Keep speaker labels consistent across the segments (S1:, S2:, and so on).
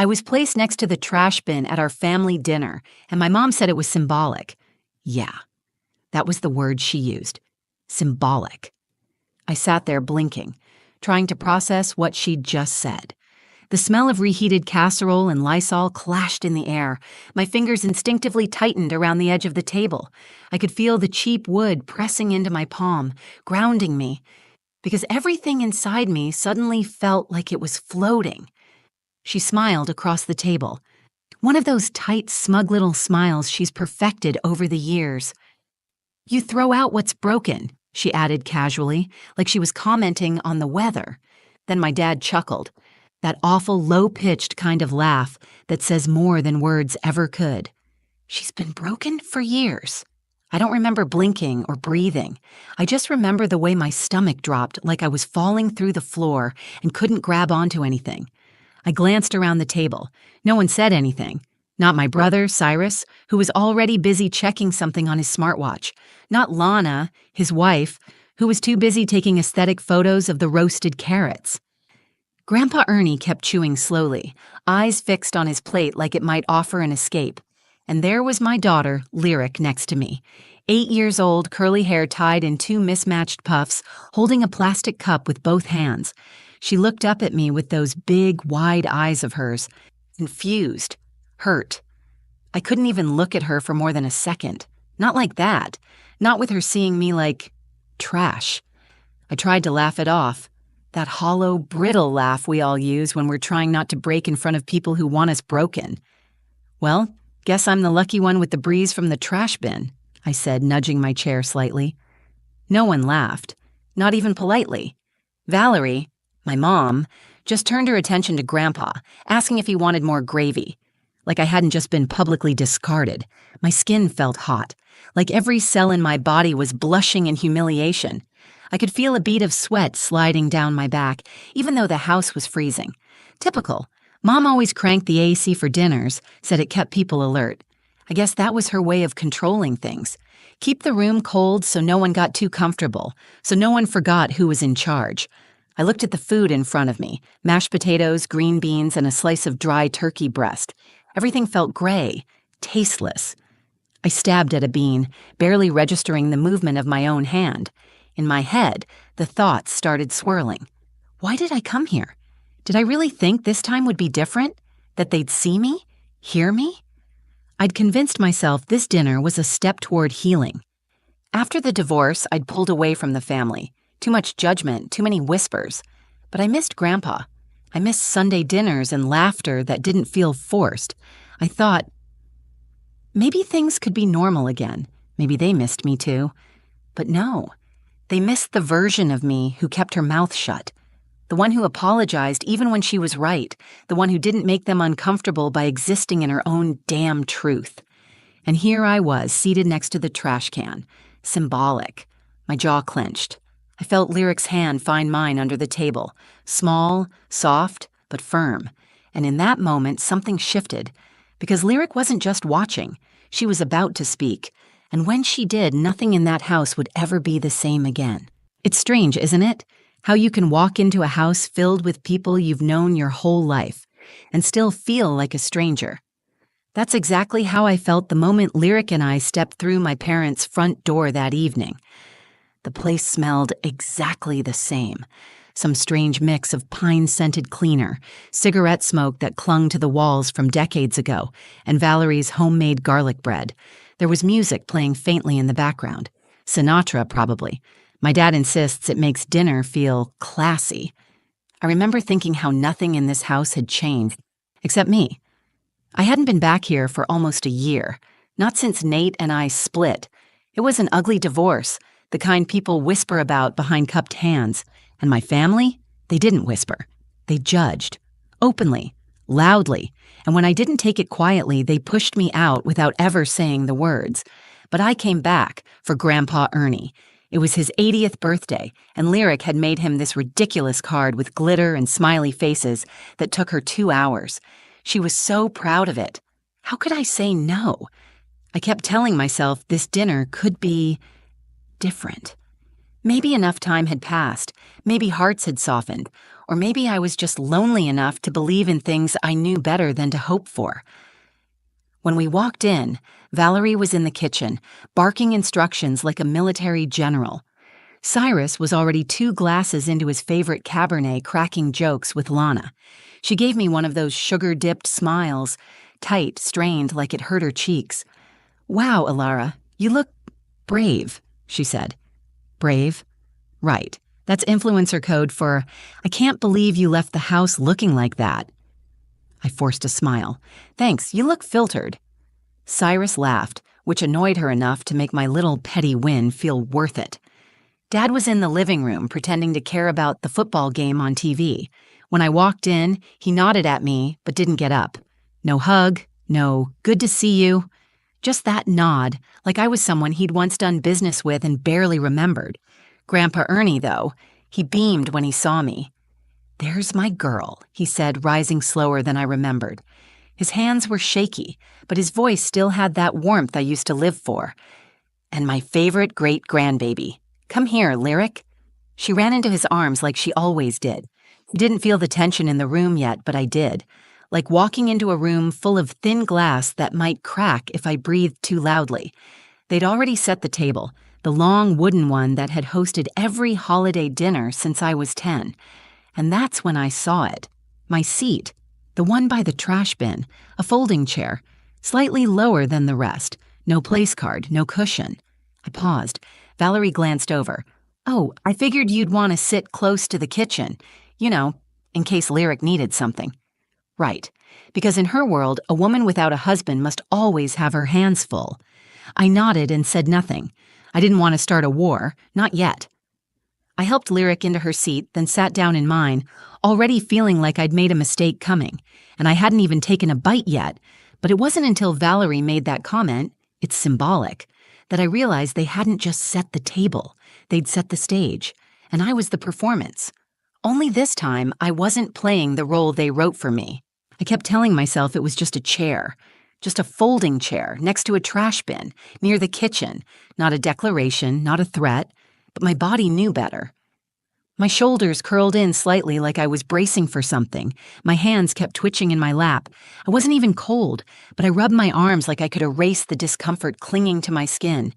S1: I was placed next to the trash bin at our family dinner, and my mom said it was symbolic. Yeah, that was the word she used. Symbolic. I sat there blinking, trying to process what she'd just said. The smell of reheated casserole and Lysol clashed in the air. My fingers instinctively tightened around the edge of the table. I could feel the cheap wood pressing into my palm, grounding me, because everything inside me suddenly felt like it was floating. She smiled across the table. One of those tight, smug little smiles she's perfected over the years. "You throw out what's broken," she added casually, like she was commenting on the weather. Then my dad chuckled, that awful low-pitched kind of laugh that says more than words ever could. She's been broken for years. I don't remember blinking or breathing. I just remember the way my stomach dropped like I was falling through the floor and couldn't grab onto anything. I glanced around the table. No one said anything. Not my brother, Cyrus, who was already busy checking something on his smartwatch. Not Lana, his wife, who was too busy taking aesthetic photos of the roasted carrots. Grandpa Ernie kept chewing slowly, eyes fixed on his plate like it might offer an escape. And there was my daughter, Lyric, next to me. 8 years old, curly hair tied in 2 mismatched puffs, holding a plastic cup with both hands. She looked up at me with those big, wide eyes of hers, confused, hurt. I couldn't even look at her for more than a second. Not like that. Not with her seeing me like trash. I tried to laugh it off. That hollow, brittle laugh we all use when we're trying not to break in front of people who want us broken. "Well, guess I'm the lucky one with the breeze from the trash bin," I said, nudging my chair slightly. No one laughed, not even politely. Valerie, my mom, just turned her attention to Grandpa, asking if he wanted more gravy. Like I hadn't just been publicly discarded. My skin felt hot, like every cell in my body was blushing in humiliation. I could feel a bead of sweat sliding down my back, even though the house was freezing. Typical. Mom always cranked the AC for dinners, said it kept people alert. I guess that was her way of controlling things. Keep the room cold so no one got too comfortable, so no one forgot who was in charge. I looked at the food in front of me, mashed potatoes, green beans, and a slice of dry turkey breast. Everything felt gray, tasteless. I stabbed at a bean, barely registering the movement of my own hand. In my head, the thoughts started swirling. Why did I come here? Did I really think this time would be different? That they'd see me? Hear me? I'd convinced myself this dinner was a step toward healing. After the divorce, I'd pulled away from the family. Too much judgment, too many whispers. But I missed Grandpa. I missed Sunday dinners and laughter that didn't feel forced. I thought, maybe things could be normal again. Maybe they missed me too. But no, they missed the version of me who kept her mouth shut. The one who apologized even when she was right. The one who didn't make them uncomfortable by existing in her own damn truth. And here I was, seated next to the trash can. Symbolic. My jaw clenched. I felt Lyric's hand find mine under the table. Small, soft, but firm. And in that moment, something shifted. Because Lyric wasn't just watching. She was about to speak. And when she did, nothing in that house would ever be the same again. It's strange, isn't it? How you can walk into a house filled with people you've known your whole life and still feel like a stranger. That's exactly how I felt the moment Lyric and I stepped through my parents' front door that evening. The place smelled exactly the same. Some strange mix of pine-scented cleaner, cigarette smoke that clung to the walls from decades ago, and Valerie's homemade garlic bread. There was music playing faintly in the background. Sinatra, probably. My dad insists it makes dinner feel classy. I remember thinking how nothing in this house had changed, except me. I hadn't been back here for almost a year, not since Nate and I split. It was an ugly divorce, the kind people whisper about behind cupped hands. And my family? They didn't whisper. They judged. Openly. Loudly. And when I didn't take it quietly, they pushed me out without ever saying the words. But I came back for Grandpa Ernie. It was his 80th birthday, and Lyric had made him this ridiculous card with glitter and smiley faces that took her 2 hours. She was so proud of it. How could I say no? I kept telling myself this dinner could be different. Maybe enough time had passed. Maybe hearts had softened. Or maybe I was just lonely enough to believe in things I knew better than to hope for. When we walked in, Valerie was in the kitchen, barking instructions like a military general. Cyrus was already 2 glasses into his favorite Cabernet cracking jokes with Lana. She gave me one of those sugar-dipped smiles, tight, strained like it hurt her cheeks. "Wow, Alara, you look brave," she said. "Brave? Right. That's influencer code for, I can't believe you left the house looking like that." I forced a smile. "Thanks, you look filtered." Cyrus laughed, which annoyed her enough to make my little petty win feel worth it. Dad was in the living room pretending to care about the football game on TV. When I walked in, he nodded at me but didn't get up. No hug, no "good to see you." Just that nod, like I was someone he'd once done business with and barely remembered. Grandpa Ernie, though, he beamed when he saw me. "There's my girl," he said, rising slower than I remembered. His hands were shaky, but his voice still had that warmth I used to live for. "And my favorite great-grandbaby. Come here, Lyric." She ran into his arms like she always did. Didn't feel the tension in the room yet, but I did. Like walking into a room full of thin glass that might crack if I breathed too loudly. They'd already set the table, the long wooden one that had hosted every holiday dinner since I was 10. And that's when I saw it. My seat, the one by the trash bin, a folding chair, slightly lower than the rest, no place card, no cushion. I paused. Valerie glanced over. "Oh, I figured you'd want to sit close to the kitchen, you know, in case Lyric needed something." Right, because in her world, a woman without a husband must always have her hands full. I nodded and said nothing. I didn't want to start a war, not yet. I helped Lyric into her seat, then sat down in mine, already feeling like I'd made a mistake coming, and I hadn't even taken a bite yet, but it wasn't until Valerie made that comment, "It's symbolic," that I realized they hadn't just set the table, they'd set the stage, and I was the performance. Only this time, I wasn't playing the role they wrote for me. I kept telling myself it was just a chair, just a folding chair next to a trash bin, near the kitchen, not a declaration, not a threat, but my body knew better. My shoulders curled in slightly like I was bracing for something. My hands kept twitching in my lap. I wasn't even cold, but I rubbed my arms like I could erase the discomfort clinging to my skin.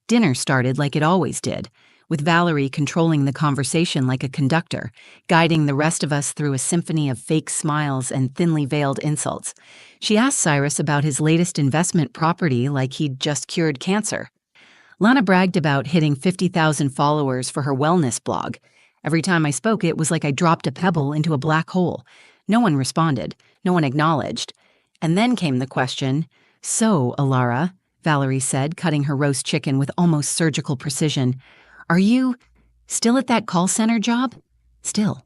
S1: Dinner started like it always did, with Valerie controlling the conversation like a conductor, guiding the rest of us through a symphony of fake smiles and thinly veiled insults. She asked Cyrus about his latest investment property like he'd just cured cancer. Lana bragged about hitting 50,000 followers for her wellness blog. Every time I spoke, it was like I dropped a pebble into a black hole. No one responded. No one acknowledged. And then came the question, "So, Alara," Valerie said, cutting her roast chicken with almost surgical precision, "are you still at that call center job?" Still.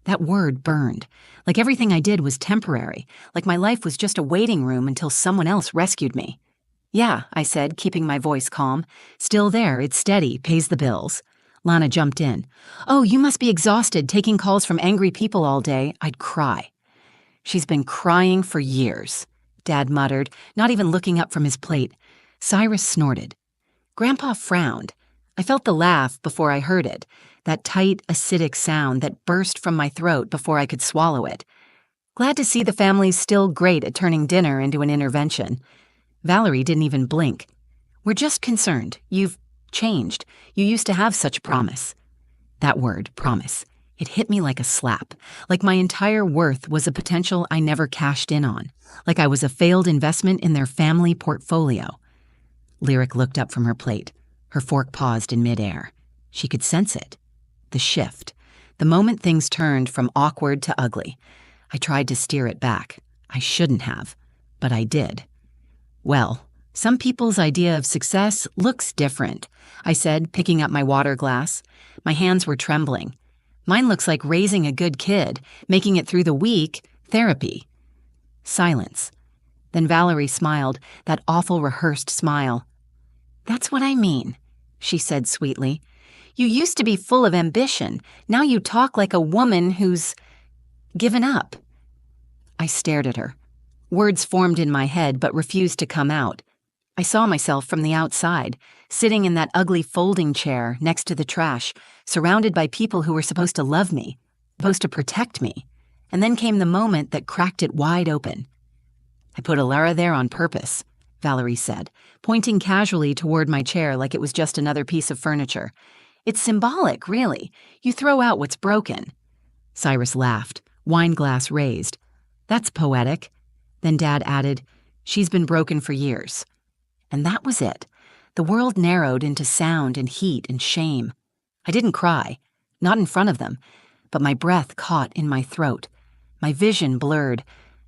S1: That word burned. Like everything I did was temporary. Like my life was just a waiting room until someone else rescued me. "Yeah," I said, keeping my voice calm. "Still there, it's steady, pays the bills." Lana jumped in. "Oh, you must be exhausted taking calls from angry people all day." I'd cry. "She's been crying for years," Dad muttered, not even looking up from his plate. Cyrus snorted. Grandpa frowned. I felt the laugh before I heard it, that tight, acidic sound that burst from my throat before I could swallow it. Glad to see the family's still great at turning dinner into an intervention. Valerie didn't even blink. "We're just concerned. You've changed. You used to have such promise." That word, promise. It hit me like a slap, like my entire worth was a potential I never cashed in on, like I was a failed investment in their family portfolio. Lyric looked up from her plate. Her fork paused in midair. She could sense it. The shift. The moment things turned from awkward to ugly. I tried to steer it back. I shouldn't have, but I did. "Well, some people's idea of success looks different," I said, picking up my water glass. My hands were trembling. "Mine looks like raising a good kid, making it through the week, therapy." Silence. Then Valerie smiled, that awful rehearsed smile. "That's what I mean," she said sweetly. "You used to be full of ambition. Now you talk like a woman who's given up." I stared at her. Words formed in my head but refused to come out. I saw myself from the outside, sitting in that ugly folding chair next to the trash, surrounded by people who were supposed to love me. supposed to protect me. And then came the moment that cracked it wide open. "I put Alara there on purpose," Valerie said, pointing casually toward my chair like it was just another piece of furniture. "It's symbolic, really. You throw out what's broken." Cyrus laughed, wine glass raised. "That's poetic." Then Dad added, "She's been broken for years." And that was it. The world narrowed into sound and heat and shame. I didn't cry, not in front of them, but my breath caught in my throat. My vision blurred,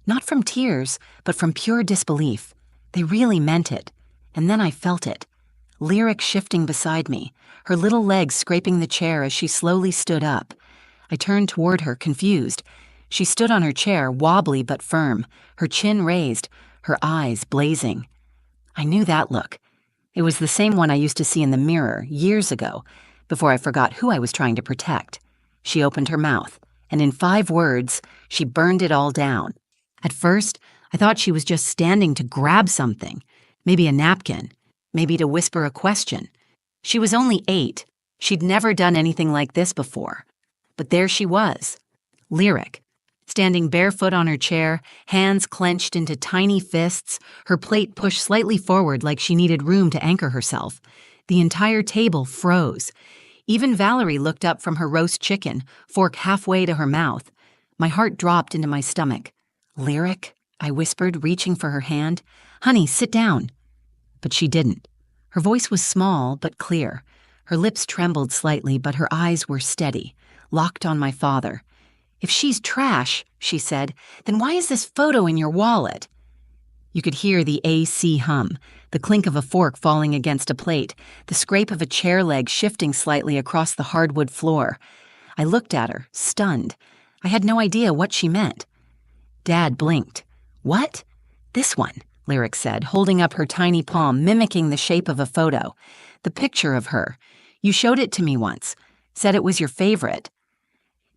S1: not from tears, but from pure disbelief. They really meant it. And then I felt it. Lyric shifting beside me, her little legs scraping the chair as she slowly stood up. I turned toward her, confused. She stood on her chair, wobbly but firm, her chin raised, her eyes blazing. I knew that look. It was the same one I used to see in the mirror years ago, before I forgot who I was trying to protect. She opened her mouth, and in 5 words, she burned it all down. At first, I thought she was just standing to grab something, maybe a napkin, maybe to whisper a question. She was only 8. She'd never done anything like this before. But there she was, Lyric, standing barefoot on her chair, hands clenched into tiny fists, her plate pushed slightly forward like she needed room to anchor herself. The entire table froze. Even Valerie looked up from her roast chicken, fork halfway to her mouth. My heart dropped into my stomach. "Lyric?" I whispered, reaching for her hand. "Honey, sit down." But she didn't. Her voice was small but clear. Her lips trembled slightly, but her eyes were steady, locked on my father. "If she's trash," she said, "then why is this photo in your wallet?" You could hear the AC hum, the clink of a fork falling against a plate, the scrape of a chair leg shifting slightly across the hardwood floor. I looked at her, stunned. I had no idea what she meant. Dad blinked. "What?" "This one," Lyric said, holding up her tiny palm, mimicking the shape of a photo. "The picture of her. You showed it to me once. Said it was your favorite."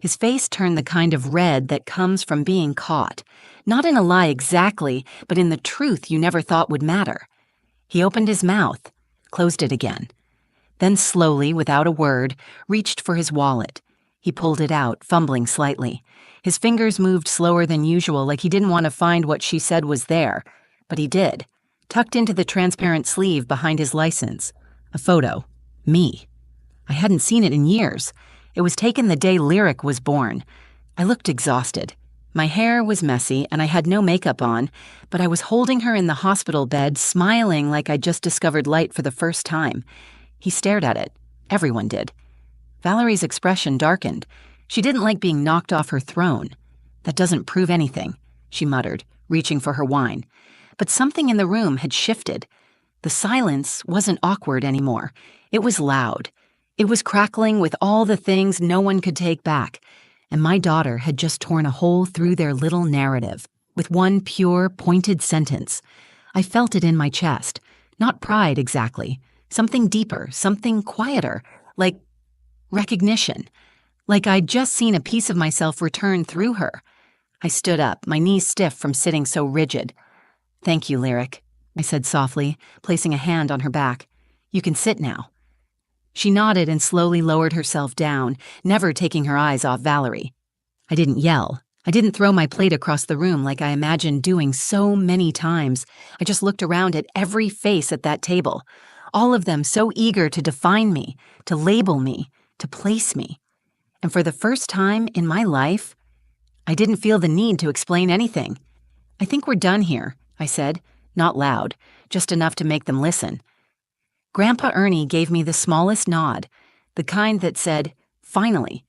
S1: His face turned the kind of red that comes from being caught. Not in a lie exactly, but in the truth you never thought would matter. He opened his mouth, closed it again. Then slowly, without a word, reached for his wallet. He pulled it out, fumbling slightly. His fingers moved slower than usual, like he didn't want to find what she said was there. But he did, tucked into the transparent sleeve behind his license. A photo. Me. I hadn't seen it in years. It was taken the day Lyric was born. I looked exhausted. My hair was messy and I had no makeup on, but I was holding her in the hospital bed, smiling like I'd just discovered light for the first time. He stared at it. Everyone did. Valerie's expression darkened. She didn't like being knocked off her throne. "That doesn't prove anything," she muttered, reaching for her wine. But something in the room had shifted. The silence wasn't awkward anymore. It was loud. It was crackling with all the things no one could take back. And my daughter had just torn a hole through their little narrative, with one pure, pointed sentence. I felt it in my chest. Not pride, exactly. Something deeper, something quieter, like recognition. Like I'd just seen a piece of myself return through her. I stood up, my knees stiff from sitting so rigid. "Thank you, Lyric," I said softly, placing a hand on her back. "You can sit now." She nodded and slowly lowered herself down, never taking her eyes off Valerie. I didn't yell. I didn't throw my plate across the room like I imagined doing so many times. I just looked around at every face at that table, all of them so eager to define me, to label me, to place me. And for the first time in my life, I didn't feel the need to explain anything. "I think we're done here," I said, not loud, just enough to make them listen. Grandpa Ernie gave me the smallest nod, the kind that said, "Finally."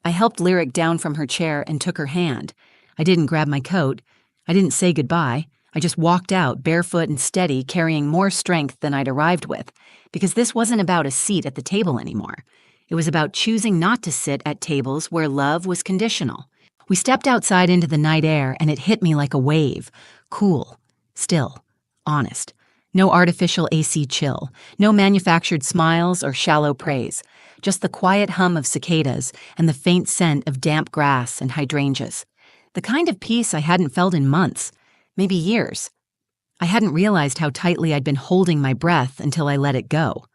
S1: I helped Lyric down from her chair and took her hand. I didn't grab my coat. I didn't say goodbye. I just walked out, barefoot and steady, carrying more strength than I'd arrived with, because this wasn't about a seat at the table anymore. It was about choosing not to sit at tables where love was conditional. We stepped outside into the night air, and it hit me like a wave. Cool, still, honest. No artificial AC chill, no manufactured smiles or shallow praise, just the quiet hum of cicadas and the faint scent of damp grass and hydrangeas. The kind of peace I hadn't felt in months, maybe years. I hadn't realized how tightly I'd been holding my breath until I let it go.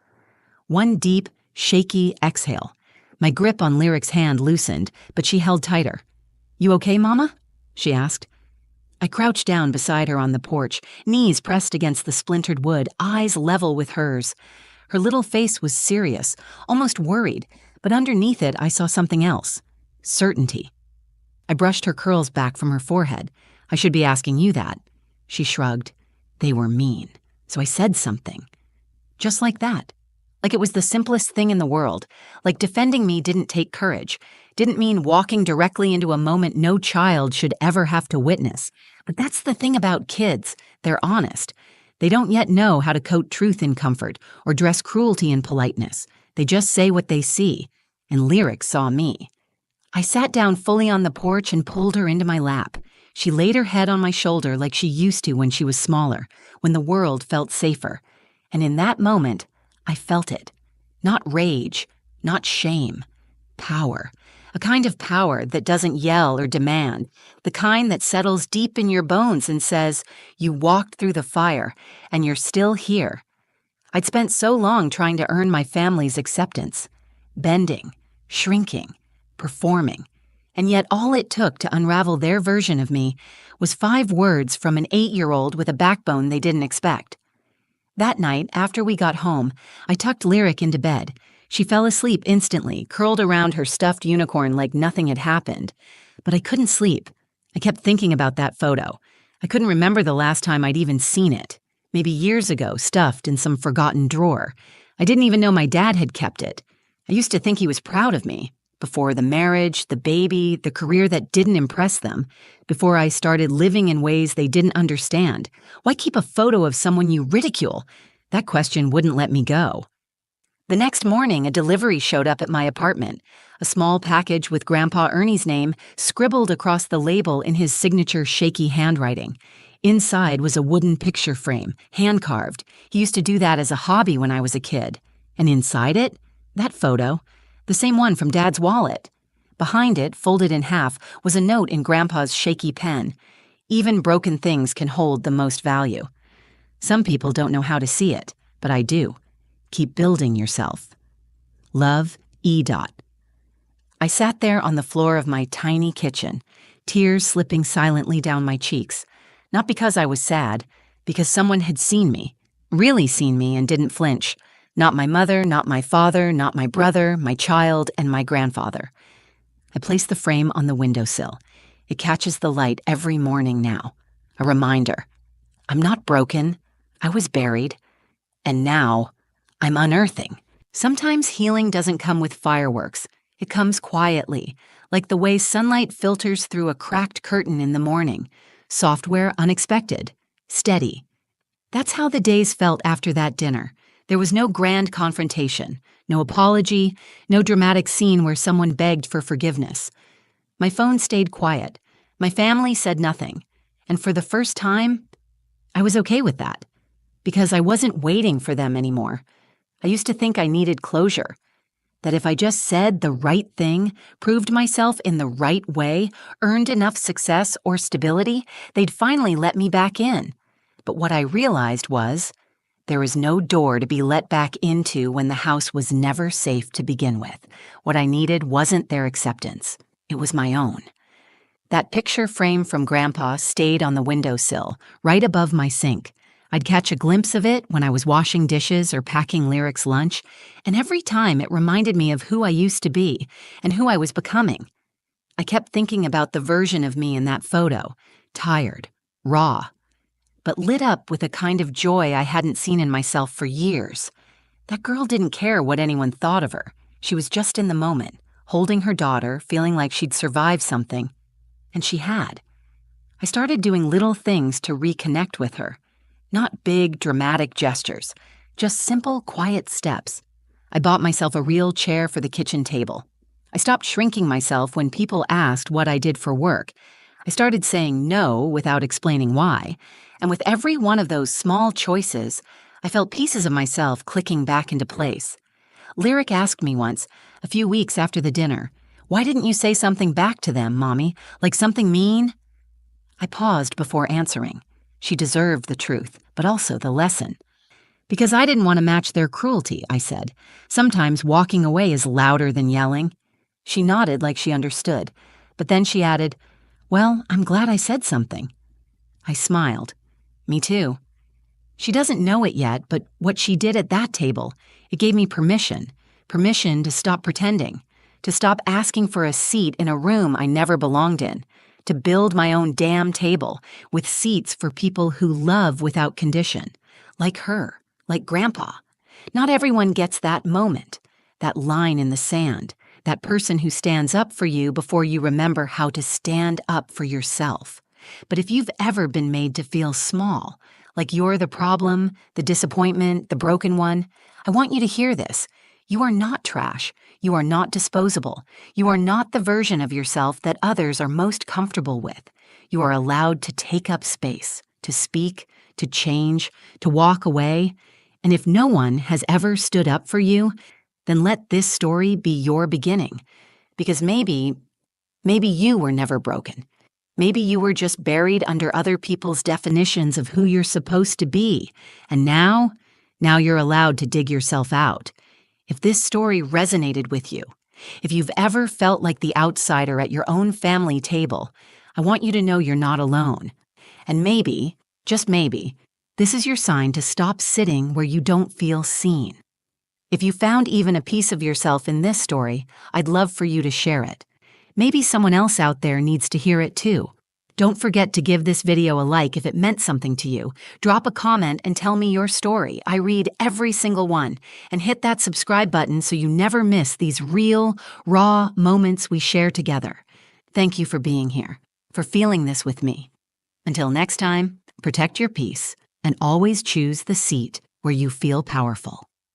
S1: One deep, shaky exhale. My grip on Lyric's hand loosened, but she held tighter. "You okay, Mama?" she asked. I crouched down beside her on the porch, knees pressed against the splintered wood, eyes level with hers. Her little face was serious, almost worried, but underneath it I saw something else. Certainty. I brushed her curls back from her forehead. "I should be asking you that." She shrugged. "They were mean, so I said something." Just like that. Like it was the simplest thing in the world. Like defending me didn't take courage. Didn't mean walking directly into a moment no child should ever have to witness. But that's the thing about kids. They're honest. They don't yet know how to coat truth in comfort or dress cruelty in politeness. They just say what they see. And Lyric saw me. I sat down fully on the porch and pulled her into my lap. She laid her head on my shoulder like she used to when she was smaller, when the world felt safer. And in that moment, I felt it. Not rage, not shame. Power. A kind of power that doesn't yell or demand. The kind that settles deep in your bones and says, you walked through the fire, and you're still here. I'd spent so long trying to earn my family's acceptance. Bending, shrinking, performing. And yet all it took to unravel their version of me was 5 words from an 8-year-old with a backbone they didn't expect. That night, after we got home, I tucked Lyric into bed. She fell asleep instantly, curled around her stuffed unicorn like nothing had happened. But I couldn't sleep. I kept thinking about that photo. I couldn't remember the last time I'd even seen it. Maybe years ago, stuffed in some forgotten drawer. I didn't even know my dad had kept it. I used to think he was proud of me. Before the marriage, the baby, the career that didn't impress them. Before I started living in ways they didn't understand. Why keep a photo of someone you ridicule? That question wouldn't let me go. The next morning, a delivery showed up at my apartment. A small package with Grandpa Ernie's name scribbled across the label in his signature shaky handwriting. Inside was a wooden picture frame, hand-carved. He used to do that as a hobby when I was a kid. And inside it, that photo, the same one from Dad's wallet. Behind it, folded in half, was a note in Grandpa's shaky pen. Even broken things can hold the most value. Some people don't know how to see it, but I do. Keep building yourself. Love, E. I sat there on the floor of my tiny kitchen, tears slipping silently down my cheeks. Not because I was sad, because someone had seen me, really seen me and didn't flinch. Not my mother, not my father, not my brother, my child, and my grandfather. I placed the frame on the windowsill. It catches the light every morning now. A reminder. I'm not broken. I was buried. And now, I'm unearthing. Sometimes healing doesn't come with fireworks. It comes quietly, like the way sunlight filters through a cracked curtain in the morning. Software unexpected. Steady. That's how the days felt after that dinner. There was no grand confrontation, no apology, no dramatic scene where someone begged for forgiveness. My phone stayed quiet. My family said nothing. And for the first time, I was okay with that. Because I wasn't waiting for them anymore. I used to think I needed closure. That if I just said the right thing, proved myself in the right way, earned enough success or stability, they'd finally let me back in. But what I realized was, there was no door to be let back into when the house was never safe to begin with. What I needed wasn't their acceptance. It was my own. That picture frame from Grandpa stayed on the windowsill, right above my sink. I'd catch a glimpse of it when I was washing dishes or packing Lyric's lunch, and every time it reminded me of who I used to be and who I was becoming. I kept thinking about the version of me in that photo, tired, raw, but lit up with a kind of joy I hadn't seen in myself for years. That girl didn't care what anyone thought of her. She was just in the moment, holding her daughter, feeling like she'd survived something. And she had. I started doing little things to reconnect with her. Not big, dramatic gestures, just simple, quiet steps. I bought myself a real chair for the kitchen table. I stopped shrinking myself when people asked what I did for work. I started saying no without explaining why. And with every one of those small choices, I felt pieces of myself clicking back into place. Lyric asked me once, a few weeks after the dinner, "Why didn't you say something back to them, Mommy? Like something mean?" I paused before answering. She deserved the truth, but also the lesson. Because I didn't want to match their cruelty, I said. Sometimes walking away is louder than yelling. She nodded like she understood, but then she added, "Well, I'm glad I said something." I smiled. Me too. She doesn't know it yet, but what she did at that table, it gave me permission to stop pretending, to stop asking for a seat in a room I never belonged in, to build my own damn table with seats for people who love without condition, like her, like Grandpa. Not everyone gets that moment, that line in the sand, that person who stands up for you before you remember how to stand up for yourself. But if you've ever been made to feel small, like you're the problem, the disappointment, the broken one, I want you to hear this. You are not trash. You are not disposable. You are not the version of yourself that others are most comfortable with. You are allowed to take up space, to speak, to change, to walk away. And if no one has ever stood up for you, then let this story be your beginning. Because maybe you were never broken. Maybe you were just buried under other people's definitions of who you're supposed to be, and now you're allowed to dig yourself out. If this story resonated with you, if you've ever felt like the outsider at your own family table, I want you to know you're not alone. And maybe, just maybe, this is your sign to stop sitting where you don't feel seen. If you found even a piece of yourself in this story, I'd love for you to share it. Maybe someone else out there needs to hear it too. Don't forget to give this video a like if it meant something to you. Drop a comment and tell me your story. I read every single one. And hit that subscribe button so you never miss these real, raw moments we share together. Thank you for being here, for feeling this with me. Until next time, protect your peace and always choose the seat where you feel powerful.